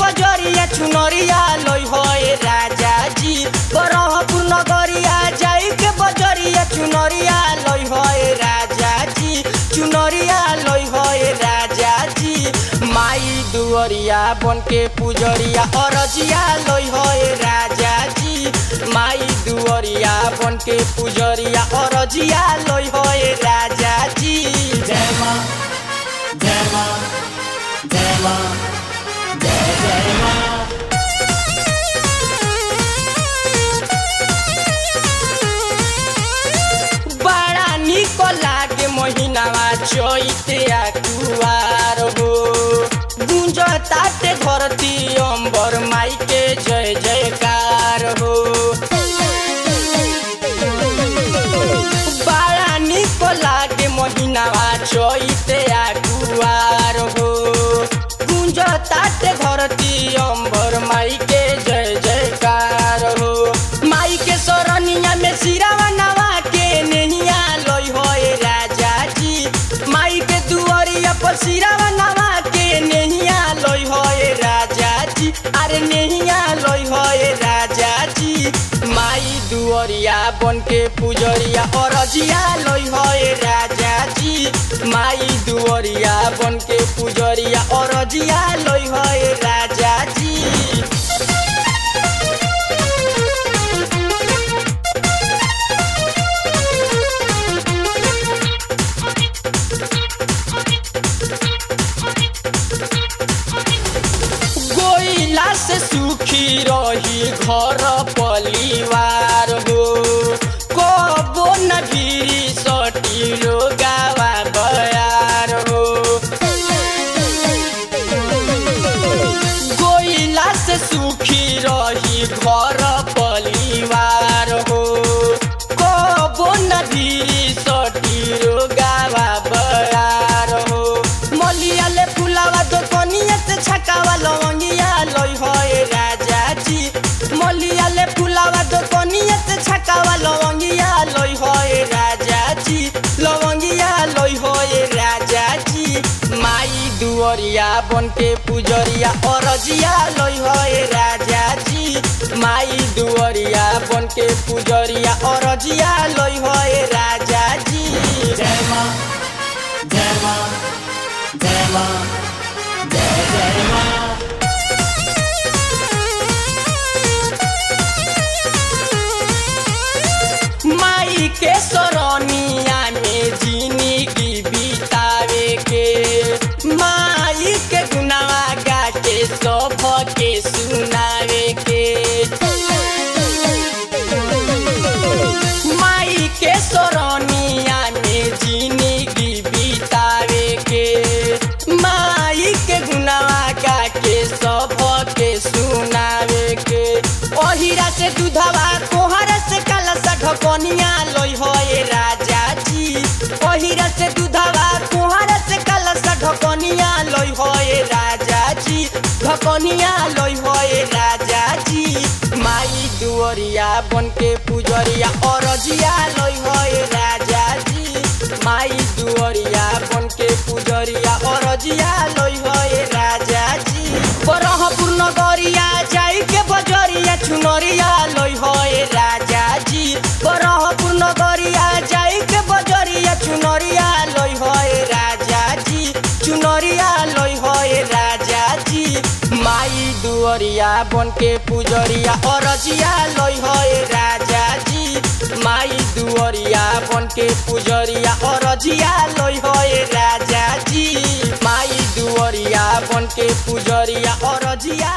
चुनरिया लई होए राजा जी बरहपुर नगरिया जाई के बजरिया चुनरिया लई होए राजा जी चुनरिया लई होए राजा जी माई दुअरिया बन के पुजरिया अरजिया लई होए राजा जी माई दुअरिया बन के पुजरिया अरजिया लई होए राजा जी। जय मां जय मां जय मां जय जय मां। लागे महीनावा चैते कुवार हो गुंज ताते धरती अंबर माई के जय जयकार हो बड़ा निक लागे महीनावा चैते कुवार हो गुंज ताते धरती अंबर माई के जय जयकार हो माई के सरनिया में सिरावा नवा के नैया लई होए राजा जी माई के दुआरिया पर सिरावा नवा के नैया लई होए राजा जी अरे नैया लई होए राजा जी माई दुआरिया बन के पुजरिया अरजिया लई होए राजा जी माई दुआरिया बन के पुजरिया अरजिया लई होए राजा जी। से सुखी रही घर परिवार हो कबो न भिरी सटी रोगावा बयार हो गोइला से सुखी रही घर परिवार हो कबो न भिरी सटी रोगावा बयार हो मलिया ले फुलावा दोकनिया से छकावा लवंगिया लई होए राजा जी मलिया ले फुलावा दोकनिया से छकावा लवंगिया लई होए राजा जी लवंगिया लई होए राजा जी माई दुअरिया बन के पुजरिया अरजिया लई होए राजा जी माई दुअरिया बन के पुजरिया अरजिया लई होए राजा जी। जय मां जय मां जय मां जय जय मां। माई के सरनिया में जिंदगी बितावे के माई के गुनावा गा के सब के सुनावे के माई के सरनिया में जिंदगी बितावे के माई के गुनावा गा के सब के सुनावे के ओहिरा से दूधवा कोहरा से काला सा ढकनिया लई होए राजा जी ओहिरा से दूधवा कोहरा से काला सा ढकनिया लई होए राजा जी ढकनिया लई होए राजा जी माई दुअरिया बन के पुजरिया अरजिया लई होए राजा जी माई दुअरिया बन के पुजरिया अरजिया लई होए राजा जी बरहपुर नगरिया जाई के बजरिया चुनरिया लई होए राजा जी बरहपुर नगरिया जाई के बजरिया चुनरिया लई होए राजा जी चुनरिया लई होए राजा जी माई दुअरिया बन के पुजरिया अरजिया लई होए राजा जी माई दुअरिया बन के पुजरिया अरजिया लई होए राजा जी माई दुअरिया बन के पुजरिया अरजिया।